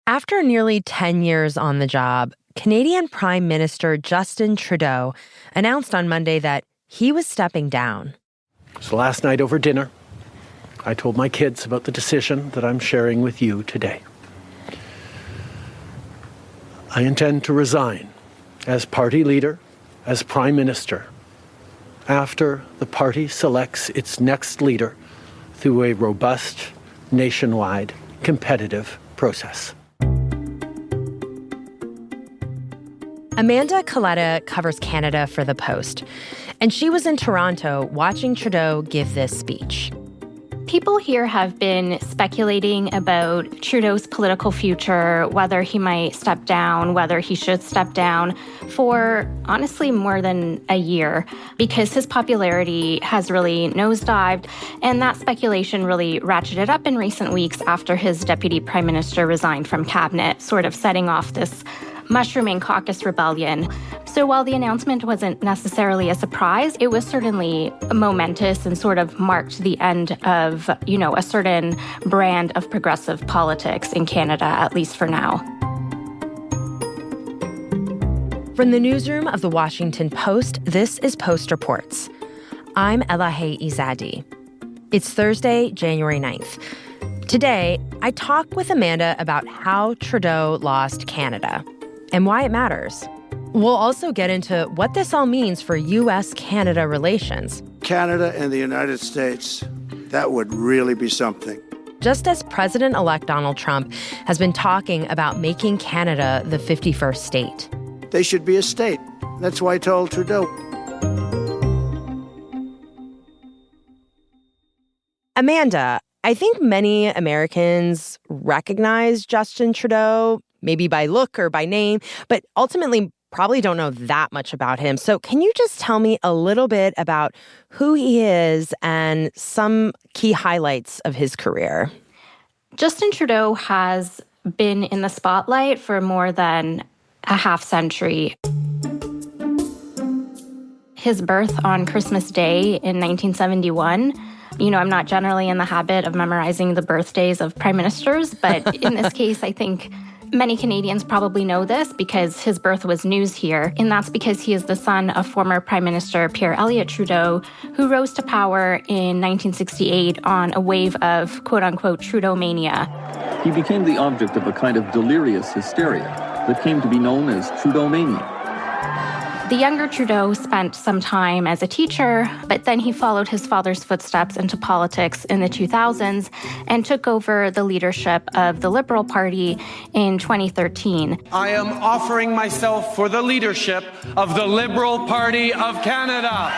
After nearly 10 years on the job, Canadian Prime Minister Justin Trudeau announced on Monday that he was stepping down. So last night over dinner, I told my kids about the decision that I'm sharing with you today. I intend to resign as party leader, as Prime Minister, after the party selects its next leader through a robust, nationwide, competitive process. Amanda Coletta covers Canada for The Post, and she was in Toronto watching Trudeau give this speech. People here have been speculating about Trudeau's political future, whether he might step down, whether he should step down, for honestly more than a year, because his popularity has really nosedived, and that speculation really ratcheted up in recent weeks after his deputy prime minister resigned from cabinet, sort of setting off this mushrooming caucus rebellion. So while the announcement wasn't necessarily a surprise, it was certainly momentous and sort of marked the end of, a certain brand of progressive politics in Canada, at least for now. From the newsroom of The Washington Post, this is Post Reports. I'm Elahe Izadi. It's Thursday, January 9th. Today, I talk with Amanda about how Trudeau lost Canada and why it matters. We'll also get into what this all means for U.S.-Canada relations. Canada and the United States, that would really be something. Just as President-elect Donald Trump has been talking about making Canada the 51st state. They should be a state. That's why I told Trudeau. Amanda, I think many Americans recognize Justin Trudeau, maybe by look or by name, but ultimately probably don't know that much about him. So can you just tell me a little bit about who he is and some key highlights of his career? Justin Trudeau has been in the spotlight for more than a half century. His birth on Christmas Day in 1971, I'm not generally in the habit of memorizing the birthdays of prime ministers, but in this case, I think many Canadians probably know this because his birth was news here, and that's because he is the son of former Prime Minister Pierre Elliott Trudeau, who rose to power in 1968 on a wave of quote-unquote Trudeau-mania. He became the object of a kind of delirious hysteria that came to be known as Trudeau-mania. The younger Trudeau spent some time as a teacher, but then he followed his father's footsteps into politics in the 2000s and took over the leadership of the Liberal Party in 2013. I am offering myself for the leadership of the Liberal Party of Canada.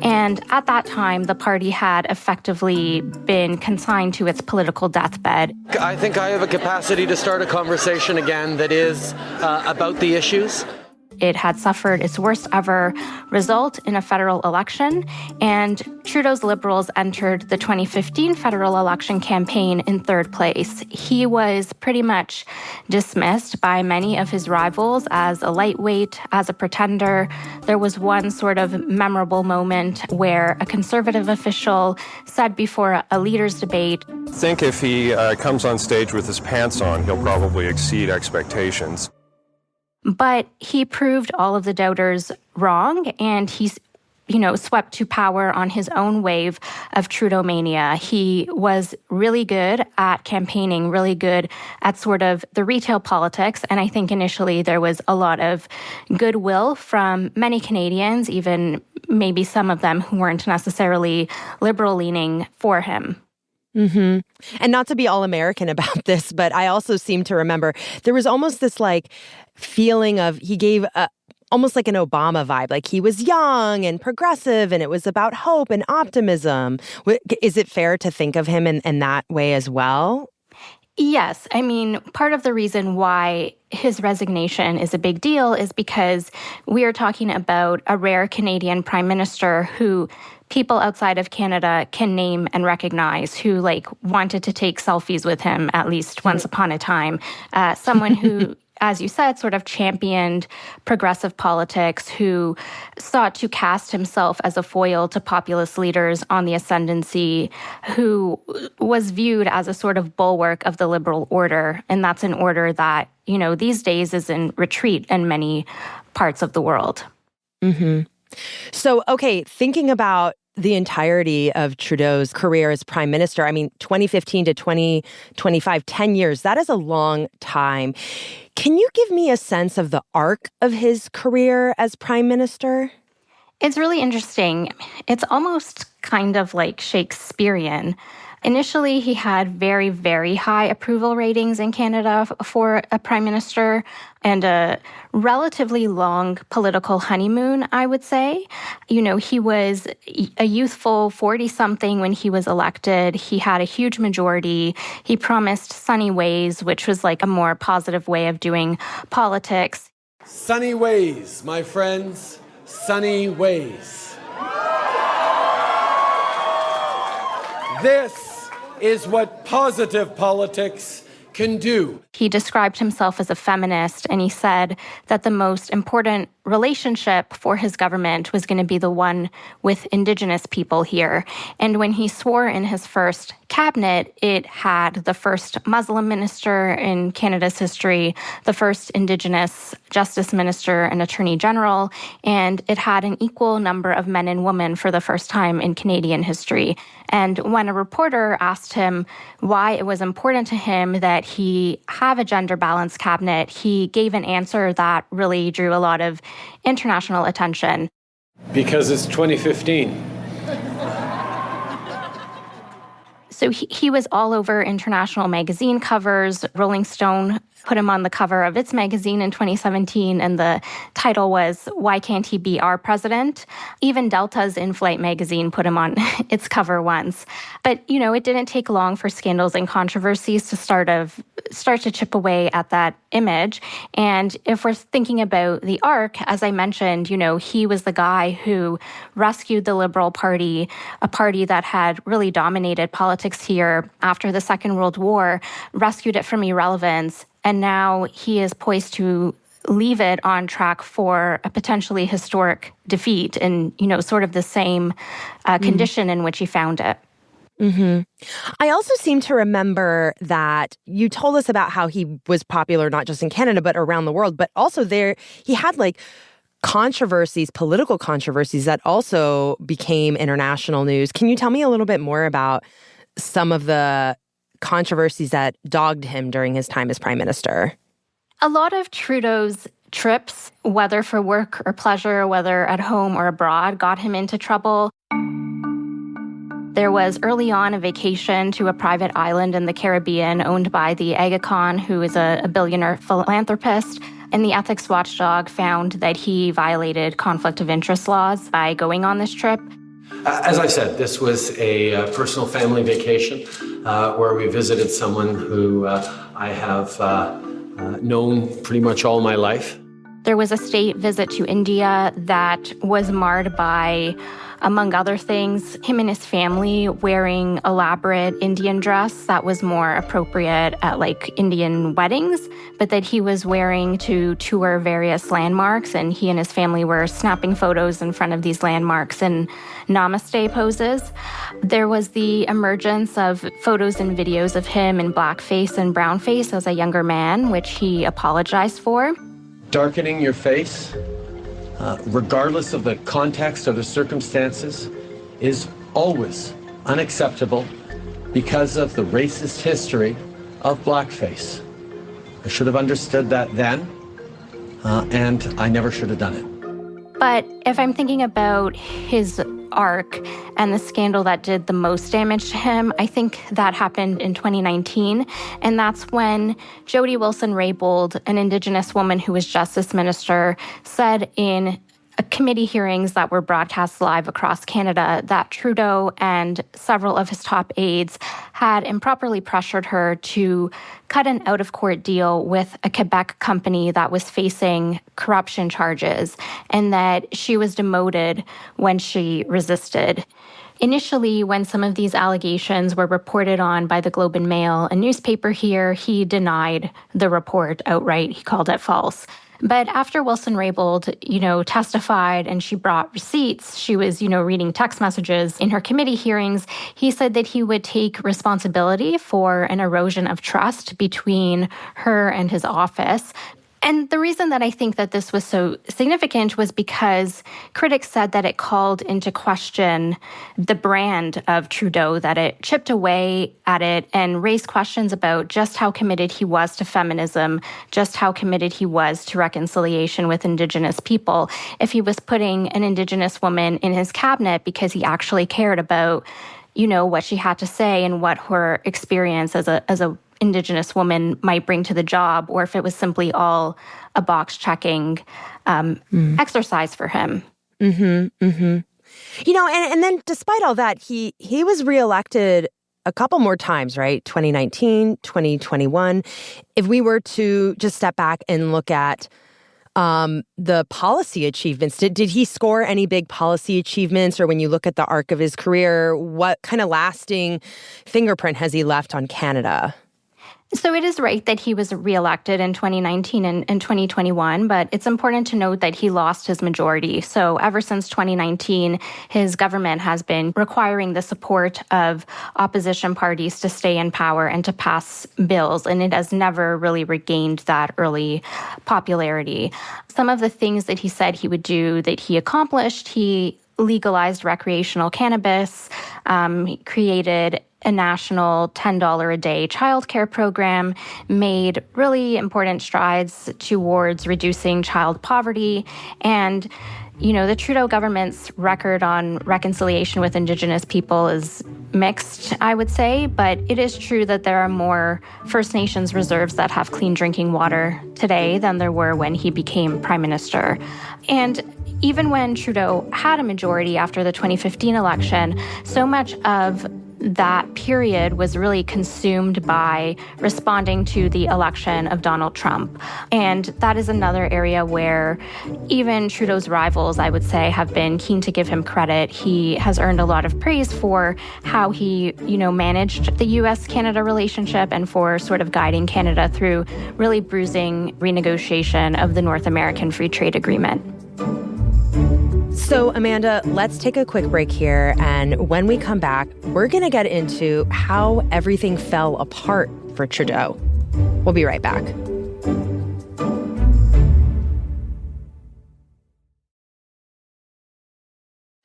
And at that time, the party had effectively been consigned to its political deathbed. I think I have a capacity to start a conversation again that is about the issues. It had suffered its worst ever result in a federal election, and Trudeau's Liberals entered the 2015 federal election campaign in third place. He was pretty much dismissed by many of his rivals as a lightweight, as a pretender. There was one sort of memorable moment where a Conservative official said before a leaders' debate, I think if he comes on stage with his pants on, he'll probably exceed expectations. But he proved all of the doubters wrong, and he's, swept to power on his own wave of Trudeau-mania. He was really good at campaigning, really good at sort of the retail politics, and I think initially there was a lot of goodwill from many Canadians, even maybe some of them who weren't necessarily liberal-leaning for him. Mm-hmm. And not to be all American about this, but I also seem to remember there was almost this feeling of he gave almost like an Obama vibe. Like he was young and progressive and it was about hope and optimism. Is it fair to think of him in that way as well? Yes. I mean, part of the reason why his resignation is a big deal is because we are talking about a rare Canadian prime minister who people outside of Canada can name and recognize, who wanted to take selfies with him at least once upon a time. Someone who as you said, sort of championed progressive politics, who sought to cast himself as a foil to populist leaders on the ascendancy, who was viewed as a sort of bulwark of the liberal order. And that's an order that, these days is in retreat in many parts of the world. Mm-hmm. So, okay, thinking about the entirety of Trudeau's career as prime minister, 2015 to 2025, 10 years, that is a long time. Can you give me a sense of the arc of his career as prime minister? It's really interesting. It's almost kind of like Shakespearean. Initially, he had very, very high approval ratings in Canada for a prime minister and a relatively long political honeymoon, I would say. He was a youthful 40-something when he was elected. He had a huge majority. He promised sunny ways, which was like a more positive way of doing politics. Sunny ways, my friends, sunny ways. This is what positive politics can do. He described himself as a feminist, and he said that the most important relationship for his government was going to be the one with Indigenous people here. And when he swore in his first cabinet, it had the first Muslim minister in Canada's history, the first Indigenous justice minister and attorney general, and it had an equal number of men and women for the first time in Canadian history. And when a reporter asked him why it was important to him that he have a gender-balanced cabinet, he gave an answer that really drew a lot of international attention. Because it's 2015. So he was all over international magazine covers. Rolling Stone put him on the cover of its magazine in 2017, and the title was, "Why Can't He Be Our President?" Even Delta's in-flight magazine put him on its cover once. But, it didn't take long for scandals and controversies to start to chip away at that image. And if we're thinking about the arc, as I mentioned, he was the guy who rescued the Liberal Party, a party that had really dominated politics here after the Second World War, rescued it from irrelevance. And now he is poised to leave it on track for a potentially historic defeat in, sort of the same condition in which he found it. Mm-hmm. I also seem to remember that you told us about how he was popular not just in Canada, but around the world. But also he had controversies, political controversies that also became international news. Can you tell me a little bit more about some of the controversies that dogged him during his time as prime minister? A lot of Trudeau's trips, whether for work or pleasure, whether at home or abroad, got him into trouble. There was early on a vacation to a private island in the Caribbean owned by the Aga Khan, who is a billionaire philanthropist. And the ethics watchdog found that he violated conflict of interest laws by going on this trip. As I said, this was a personal family vacation where we visited someone who I have known pretty much all my life. There was a state visit to India that was marred by, among other things, him and his family wearing elaborate Indian dress that was more appropriate at Indian weddings, but that he was wearing to tour various landmarks, and he and his family were snapping photos in front of these landmarks in namaste poses. There was the emergence of photos and videos of him in blackface and brownface as a younger man, which he apologized for. Darkening your face, regardless of the context or the circumstances, is always unacceptable because of the racist history of blackface. I should have understood that then, and I never should have done it. But if I'm thinking about his arc and the scandal that did the most damage to him, I think that happened in 2019. And that's when Jody Wilson-Raybould, an Indigenous woman who was Justice Minister, said in committee hearings that were broadcast live across Canada that Trudeau and several of his top aides had improperly pressured her to cut an out-of-court deal with a Quebec company that was facing corruption charges, and that she was demoted when she resisted. Initially, when some of these allegations were reported on by the Globe and Mail, a newspaper here, he denied the report outright. He called it false. But after Wilson-Raybould, testified and she brought receipts, she was, reading text messages in her committee hearings, he said that he would take responsibility for an erosion of trust between her and his office. And the reason that I think that this was so significant was because critics said that it called into question the brand of Trudeau, that it chipped away at it and raised questions about just how committed he was to feminism, just how committed he was to reconciliation with Indigenous people. If he was putting an Indigenous woman in his cabinet because he actually cared about, what she had to say and what her experience as a Indigenous woman might bring to the job, or if it was simply all a box-checking exercise for him. Mm-hmm, mm-hmm. And then despite all that, he was reelected a couple more times, right? 2019, 2021. If we were to just step back and look at the policy achievements, did he score any big policy achievements? Or when you look at the arc of his career, what kind of lasting fingerprint has he left on Canada? So it is right that he was reelected in 2019 and 2021, but it's important to note that he lost his majority. So ever since 2019, his government has been requiring the support of opposition parties to stay in power and to pass bills, and it has never really regained that early popularity. Some of the things that he said he would do that he accomplished, he legalized recreational cannabis, he created a national $10 a day childcare program, made really important strides towards reducing child poverty. And, the Trudeau government's record on reconciliation with Indigenous people is mixed, I would say. But it is true that there are more First Nations reserves that have clean drinking water today than there were when he became Prime Minister. And even when Trudeau had a majority after the 2015 election, so much of that period was really consumed by responding to the election of Donald Trump. And that is another area where even Trudeau's rivals, I would say, have been keen to give him credit. He has earned a lot of praise for how he, managed the U.S.-Canada relationship and for sort of guiding Canada through really bruising renegotiation of the North American Free Trade Agreement. So, Amanda, let's take a quick break here. And when we come back, we're going to get into how everything fell apart for Trudeau. We'll be right back.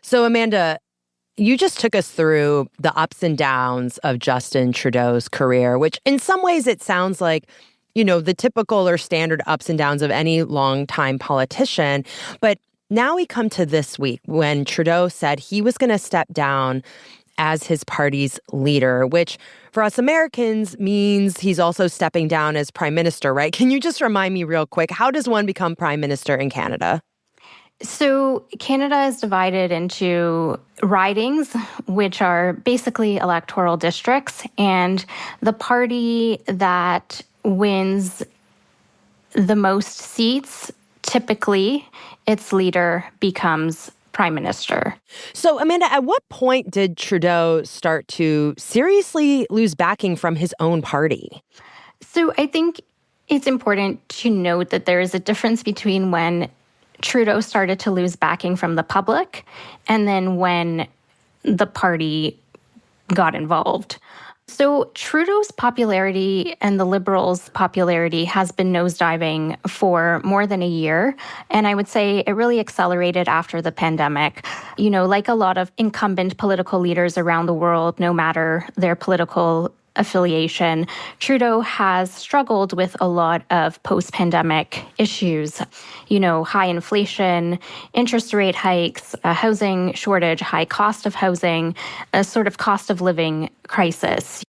So, Amanda, you just took us through the ups and downs of Justin Trudeau's career, which in some ways it sounds like, the typical or standard ups and downs of any longtime politician. But now we come to this week when Trudeau said he was going to step down as his party's leader, which for us Americans means he's also stepping down as prime minister, right? Can you just remind me real quick, how does one become prime minister in Canada? So Canada is divided into ridings, which are basically electoral districts, and the party that wins the most seats, typically its leader becomes prime minister. So, Amanda, at what point did Trudeau start to seriously lose backing from his own party? So I think it's important to note that there is a difference between when Trudeau started to lose backing from the public and then when the party got involved. So Trudeau's popularity and the Liberals' popularity has been nosediving for more than a year. And I would say it really accelerated after the pandemic. Like a lot of incumbent political leaders around the world, no matter their political affiliation, Trudeau has struggled with a lot of post-pandemic issues. High inflation, interest rate hikes, a housing shortage, high cost of housing, a sort of cost of living crisis.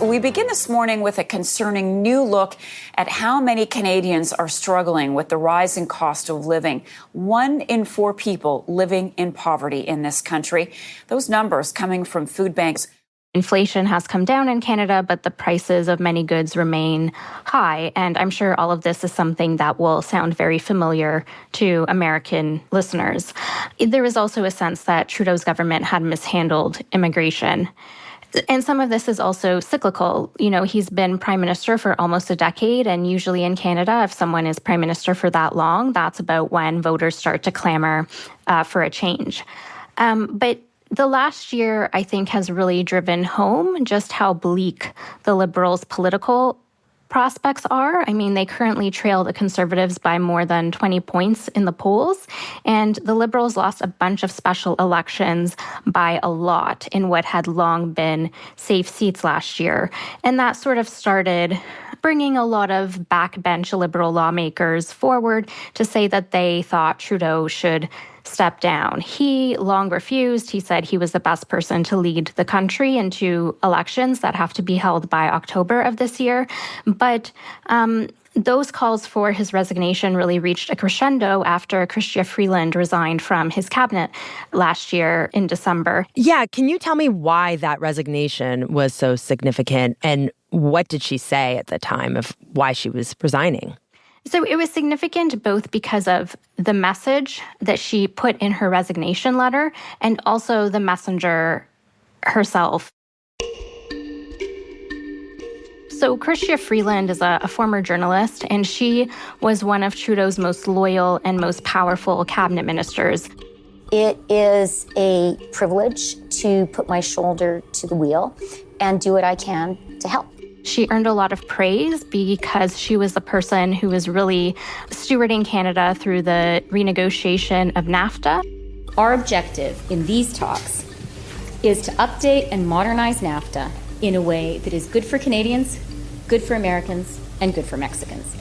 We begin this morning with a concerning new look at how many Canadians are struggling with the rising cost of living. 1 in 4 people living in poverty in this country. Those numbers coming from food banks. Inflation has come down in Canada, but the prices of many goods remain high. And I'm sure all of this is something that will sound very familiar to American listeners. There is also a sense that Trudeau's government had mishandled immigration. And some of this is also cyclical. You know, he's been prime minister for almost a decade. And usually in Canada, if someone is prime minister for that long, that's about when voters start to clamor for a change. But the last year, I think, has really driven home just how bleak the Liberals' political prospects are. I mean, they currently trail the Conservatives by more than 20 points in the polls, and the Liberals lost a bunch of special elections by a lot in what had long been safe seats last year. And that sort of started bringing a lot of backbench Liberal lawmakers forward to say that they thought Trudeau should step down. He long refused. He said he was the best person to lead the country into elections that have to be held by October of this year. But those calls for his resignation really reached a crescendo after Chrystia Freeland resigned from his cabinet last year in December. Yeah, can you tell me why that resignation was so significant, and what did she say at the time of why she was resigning? So it was significant both because of the message that she put in her resignation letter and also the messenger herself. So Chrystia Freeland is a former journalist, and she was one of Trudeau's most loyal and most powerful cabinet ministers. It is a privilege to put my shoulder to the wheel and do what I can to help. She earned a lot of praise because she was the person who was really stewarding Canada through the renegotiation of NAFTA. Our objective in these talks is to update and modernize NAFTA in a way that is good for Canadians, good for Americans, and good for Mexicans.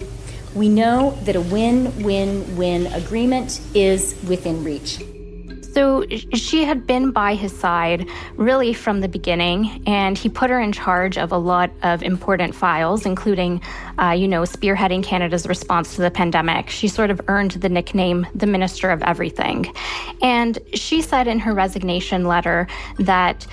We know that a win-win-win agreement is within reach. So she had been by his side really from the beginning, and he put her in charge of a lot of important files, including, spearheading Canada's response to the pandemic. She sort of earned the nickname the Minister of Everything. And she said in her resignation letter that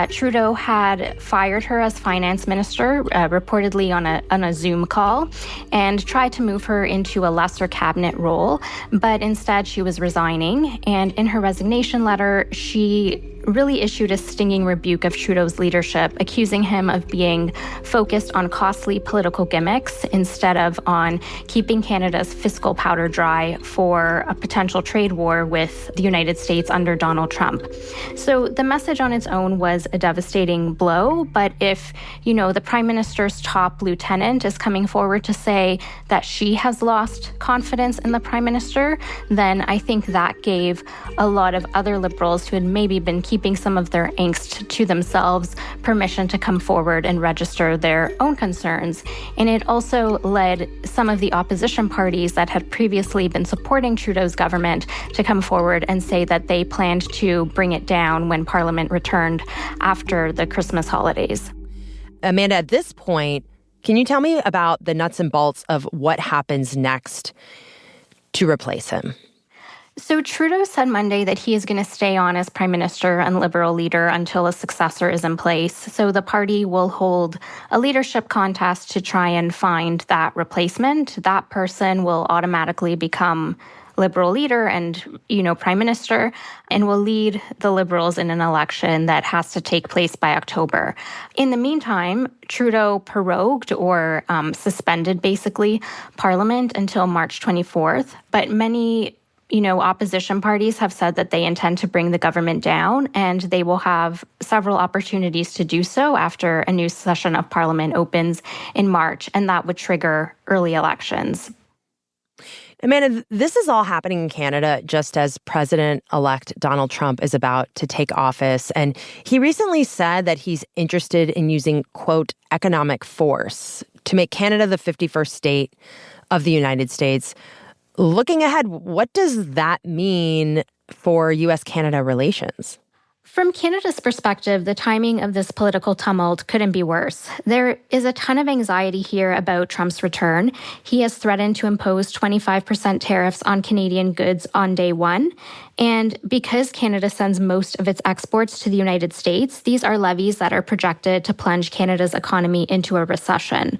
Trudeau had fired her as finance minister, reportedly on a Zoom call, and tried to move her into a lesser cabinet role. But instead, she was resigning. And in her resignation letter, she really issued a stinging rebuke of Trudeau's leadership, accusing him of being focused on costly political gimmicks instead of on keeping Canada's fiscal powder dry for a potential trade war with the United States under Donald Trump. So the message on its own was a devastating blow, but if, the Prime Minister's top lieutenant is coming forward to say that she has lost confidence in the Prime Minister, then I think that gave a lot of other Liberals who had maybe been keeping some of their angst to themselves permission to come forward and register their own concerns. And it also led some of the opposition parties that had previously been supporting Trudeau's government to come forward and say that they planned to bring it down when Parliament returned after the Christmas holidays. Amanda, at this point, can you tell me about the nuts and bolts of what happens next to replace him? So Trudeau said Monday that he is going to stay on as prime minister and Liberal leader until a successor is in place. So the party will hold a leadership contest to try and find that replacement. That person will automatically become Liberal leader and, prime minister, and will lead the Liberals in an election that has to take place by October. In the meantime, Trudeau prorogued or suspended, basically, Parliament until March 24th. But many opposition parties have said that they intend to bring the government down, and they will have several opportunities to do so after a new session of Parliament opens in March, and that would trigger early elections. Amanda, this is all happening in Canada just as President-elect Donald Trump is about to take office. And he recently said that he's interested in using, quote, economic force to make Canada the 51st state of the United States. Looking ahead, what does that mean for U.S.-Canada relations? From Canada's perspective, the timing of this political tumult couldn't be worse. There is a ton of anxiety here about Trump's return. He has threatened to impose 25% tariffs on Canadian goods on day one. And because Canada sends most of its exports to the United States, these are levies that are projected to plunge Canada's economy into a recession.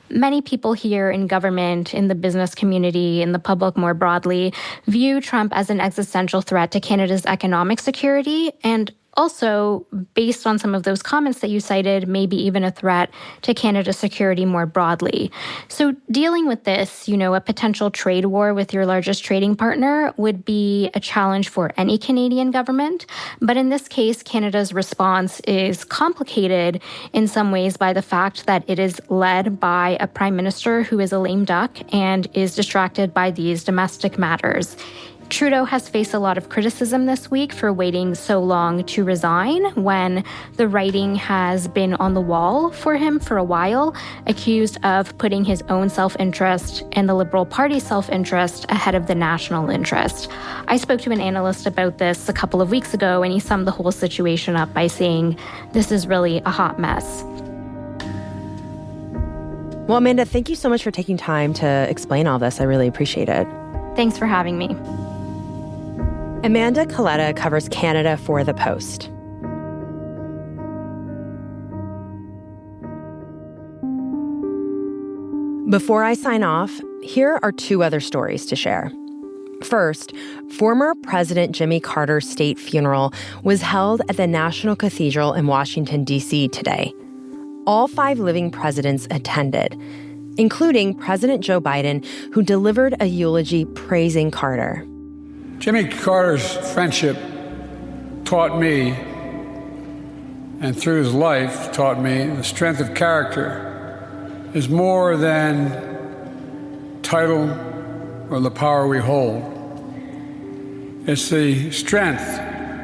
Many people here in government, in the business community, in the public more broadly, view Trump as an existential threat to Canada's economic security and also, based on some of those comments that you cited, maybe even a threat to Canada's security more broadly. So dealing with this, a potential trade war with your largest trading partner would be a challenge for any Canadian government. But in this case, Canada's response is complicated in some ways by the fact that it is led by a prime minister who is a lame duck and is distracted by these domestic matters. Trudeau has faced a lot of criticism this week for waiting so long to resign when the writing has been on the wall for him for a while, accused of putting his own self-interest and the Liberal Party's self-interest ahead of the national interest. I spoke to an analyst about this a couple of weeks ago, and he summed the whole situation up by saying, this is really a hot mess. Well, Amanda, thank you so much for taking time to explain all this. I really appreciate it. Thanks for having me. Amanda Coletta covers Canada for The Post. Before I sign off, here are two other stories to share. First, former President Jimmy Carter's state funeral was held at the National Cathedral in Washington, D.C. today. All 5 living presidents attended, including President Joe Biden, who delivered a eulogy praising Carter. Jimmy Carter's friendship taught me, and through his life taught me, the strength of character is more than title or the power we hold. It's the strength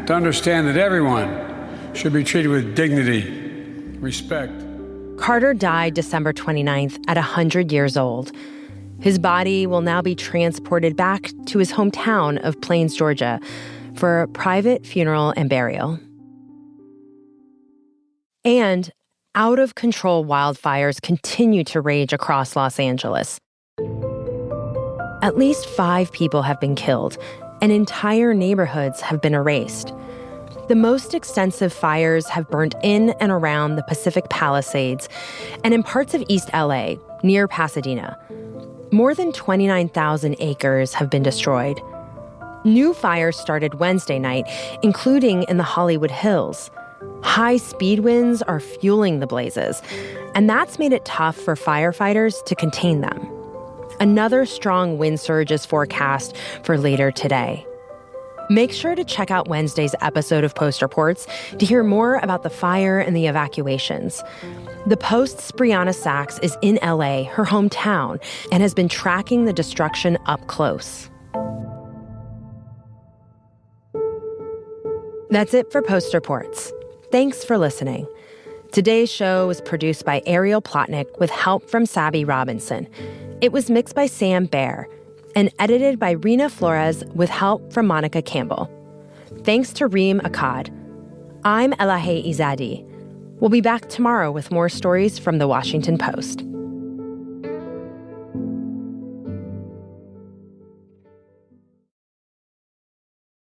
to understand that everyone should be treated with dignity, respect. Carter died December 29th at 100 years old. His body will now be transported back to his hometown of Plains, Georgia, for a private funeral and burial. And out-of-control wildfires continue to rage across Los Angeles. At least 5 people have been killed, and entire neighborhoods have been erased. The most extensive fires have burned in and around the Pacific Palisades and in parts of East LA, near Pasadena. More than 29,000 acres have been destroyed. New fires started Wednesday night, including in the Hollywood Hills. High-speed winds are fueling the blazes, and that's made it tough for firefighters to contain them. Another strong wind surge is forecast for later today. Make sure to check out Wednesday's episode of Post Reports to hear more about the fire and the evacuations. The Post's Brianna Sachs is in LA, her hometown, and has been tracking the destruction up close. That's it for Post Reports. Thanks for listening. Today's show was produced by Ariel Plotnick with help from Sabby Robinson. It was mixed by Sam Baer and edited by Rena Flores with help from Monica Campbell. Thanks to Reem Akkad. I'm Elahe Izadi. We'll be back tomorrow with more stories from The Washington Post.